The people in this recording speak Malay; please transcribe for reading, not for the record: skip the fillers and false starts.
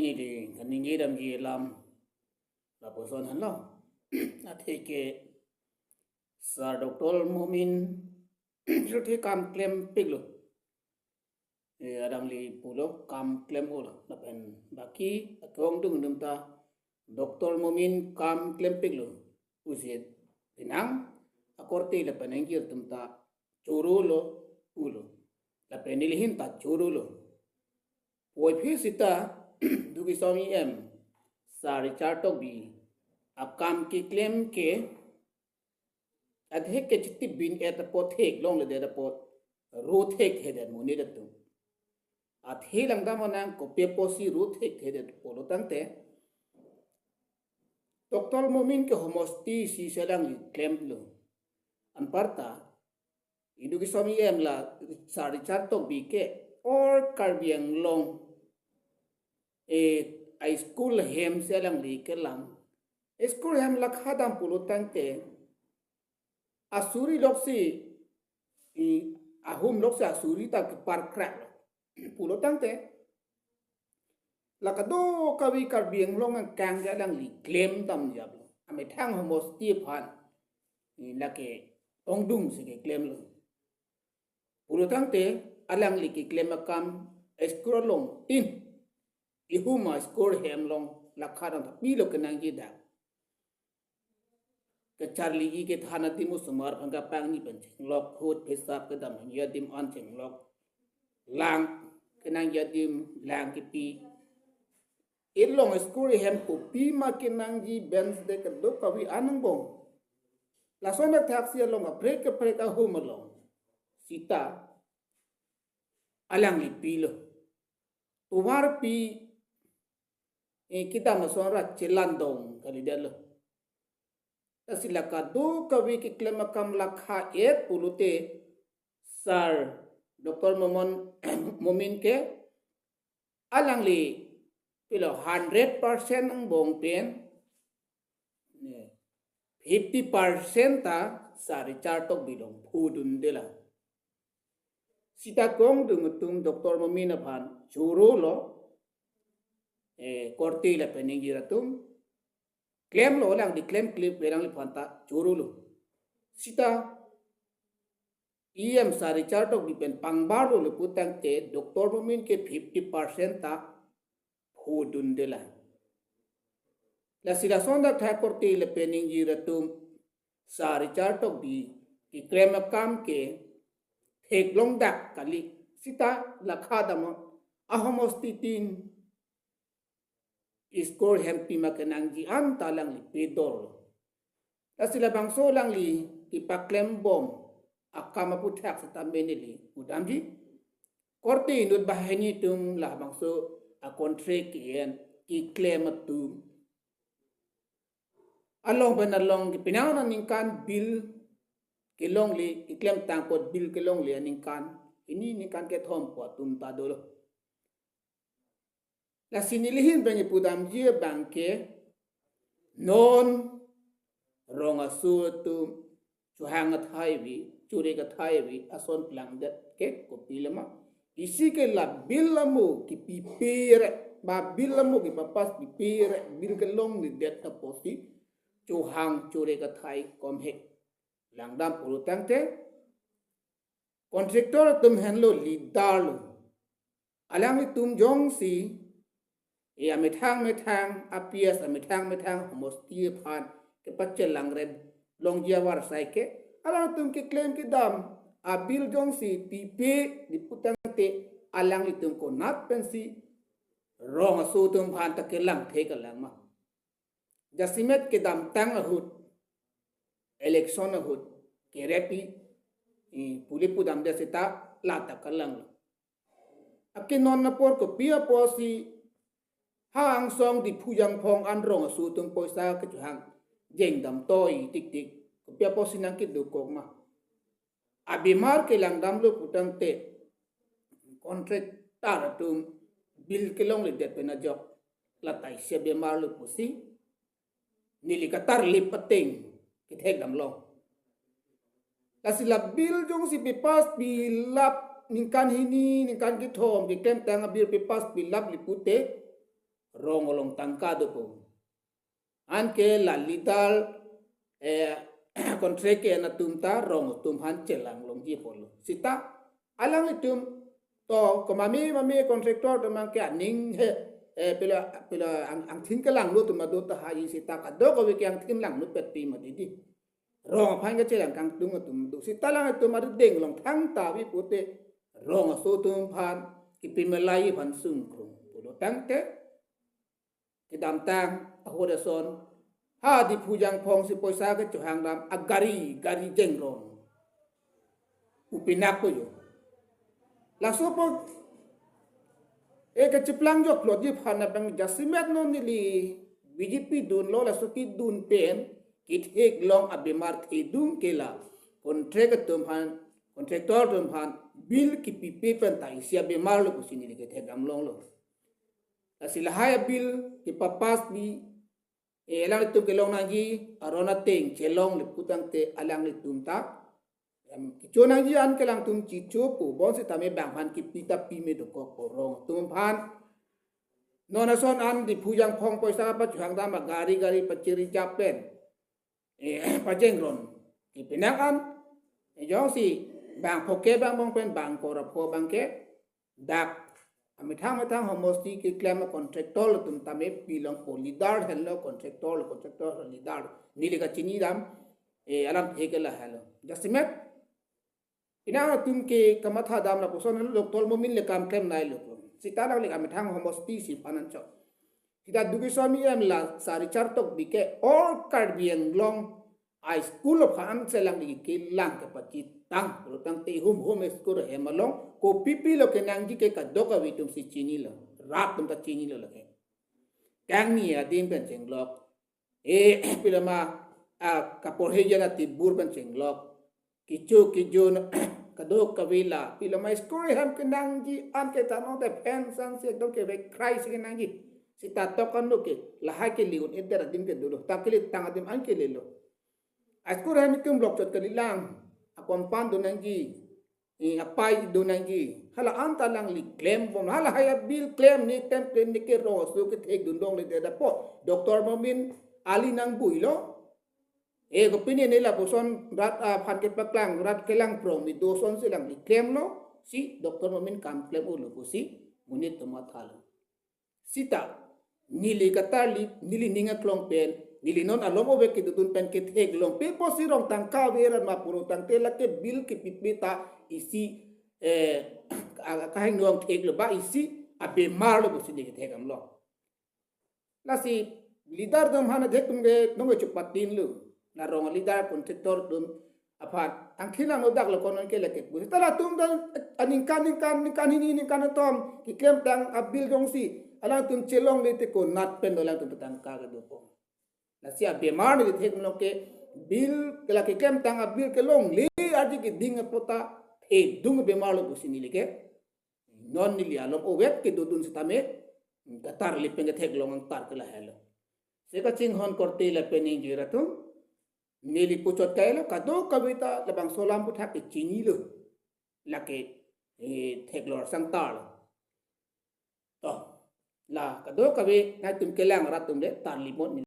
ni di kaningi dam gi lam la poson han lo ate ke sa doktor mumin jote kam klem piglo adam li pulo kam klem ola la pen baki akong dung dum ta doktor mumin kam klem piglo usit tinang akorte la penengir tum ta churulo ulo la penilihin ta churulo Oi phi sita dugi somi em sari chartok bi akam ki claim ke adhe ke chitti bin et pothek long le de pot rothek heden muni de tu athe lang da manang ko pe posi rothek heden polo tangte doktor momin ke homosti si selang claim lo anparta idugi somi em la sari chartok bi ke or karbiang long a school hem selang li kelang school hem la khadam pulutang te asuri loksi i ahum loksi asuri ta par crack pulutang te la kado kawi karbiang long ang kang selang li claim tam jab ame thang homos ti phan la ke ongdung se ke claim lo pulutang te alang li ki claim akam school long tin ihuma score hem long lakharan pi lo kenang ji da ke charli gi ke thana timu sumar phanga pang ni pen lok khut phesap ke dam ya dim an cheng lok lang kenang ya dim lang ki pi it long score hem ko pi ma kenang ji bens de ke do ka wi anang bong la sona taxi long a break a home long sita alang li pi lo uwar pi kita masora celandong kali dia lo tasila ka do kawi ki klema kam lakha et pulute sar doktor momin ke alang li pilo 100% ang bong pen 50% ta sari chartok bilong phudun dela sita kong dung tum doktor momin aphan churu lo korti la peningi ratum claim lo lang di claim clip berang li phanta churu lo sita em sari chartok di pen pangbar lo putang te doktor momin ke 50% ta phudun dela la sila sonda tha korti la peningi ratum sari chartok di ki claim kam ke thek long dak kali sita lakha dama ahomostitin score hempi makanang ji an talang li pedor tasila bangso lang li ipaklem bom akama puthak sa tambeni udam ji korte inut bahani tum la bangso a contract yen ki claim tu along benalong ki pinana ningkan bill kilong li ki claim tangpot bill kilong li ningkan ini ningkan ke thom po tum ta dolo la sinilihin bengi pudam jie banke non ronga sutu chuhanga thaiwi churega thaiwi ason plang det ke ko pilama isi ke la billamu ki pipere ba billamu ki papas pipere bil ke long ni det ta posi chuhang churega thai kom he langdam purutang te contractor tum henlo lidalo alang tum jong si ya metang apias metang homosti phan ke pachel langred long jawar sai ke alang tum ke claim ke dam abil jong si pipe di putang te alang tum ko nat pensi rong su tum phan ta ke lang the ka lang ma jasimet ke dam tang ahut election ahut ke repi puli pudam de seta lata kalang akin non na por ko pia posi hang song di pujang phong an rong su tung poisa ke hang jeng dam toi tik tik ko pia posinang ki du kok ma abimar ke lang dam lu putang te contract tar tum bil ke long le det pena jok la tai se bemar lu pusi nili katar li pateng ki thek dam long kasila bil jong si pipas bilap ningkan hini ningkan ki thom ki kem tang bil pipas bilap li pute rong olong tangka do po an ke la lidal kontrak ke na tumta rong tum han chelang long ji polo sita alang itum to ko mami kontraktor to man ke aning pela ang thin ka lang lo to ma do ta ha yi sita ka do ko ke ang thin lang no pet pi ma di rong phan ka chelang kang tung tum do sita lang to ma deng long thang ta wi pu te rong so tum phan ki pi ma lai phan sung krung do tang te ki dam tang a ho de son ha di pujang phong si poisa ke chuhang dam agari gari jengrong upinak ko yo la so po e ke chiplang jo klodi phana bang jasimet no nili BJP dun lo la so ki dun pen kit hek long abimar the dung kela contract tum han contractor tum han bill ki pp pen ta isia bimar lo kusini ke the gam long lo asilahaya bill ki papas bi elang tum ke long nangi arona teng chelong le putang te alang le tum ta chonang ji an ke lang tum chi chu pu bon se tame bang han ki pita pi me do ko rong tum phan nona son an di phujang phong poisa pa chang da ma gari pa chiri japen pa jengron ki pinang an yo si bang phoke bang bong pen bang ko ra pho bang ke dak Amitang homosti ki claim contractor tum tame pilong ko lidar hello contractor lidar nili ka chini dam alam thekela hello jasimet ina tum ke kamatha dam na poson lokol momin le kam claim nai lo sitana le amitang homosti si panan cho kita dugi somi em la sari chartok bike all card bieng long I school of han selang di ke lang ke pati tang tang te hum school hemalong ko pipi lo ke nang ji ke ka doka witum si chini lo rap tum ta chini lo lage kang ni adim pen cheng lok pilama a kapor hejana ti bur pen cheng lok ki jon ka dok ka vila pilama school ham ke nang ji an ke ta no de pen sang se do ke ve cry se nang ji si ta to kan lo ke la ha ke liun edera dim ke do ta ke tang adim an ke le lo Askur ham kum blok chot kalilang akon pan do nangi apai do nangi hala anta lang li claim bom hala haya bill claim ni temple ni ke ro so ke thek dun dong le da po doctor momin ali nang builo ko pini ni la poson rat phan ke paklang rat kelang pro mi do son silang li claim no si doctor momin kam claim ulo ko si munit to mathalo sita nili katali nili ninga klong pen nili non alomo be ki dun pen ke thek long pe po si rong tang ka veran ma puro tang te la ke bill ki pipita isi ka hang nuang thek lo ba isi abe mar lo si de thek am lo la si lidar dum hana dhek tum ge nong chu patin lu na rong lidar contractor dum aphat ang khina no dak lo kon ke la ke bu tala tum dan aning kan ni kan tom ki kem tang abil dong si ala tum chelong le te ko nat pen do la tum tang ka ga do po la sia bemar ni thek no ke bil ke la ke kem tang bil ke long le aji ke ding pota dung bemar lo kusini le ke non ni li alom o wet ke do dun sitame gatar le pen ke thek long ang tar ke la helo se ka ching hon korte la pen ni jira tum neli puchot kailo kado kavita labang solam putha ke chini lo la ke thek lor sang tar to la kado kavi na tum kelang ratum de tan limot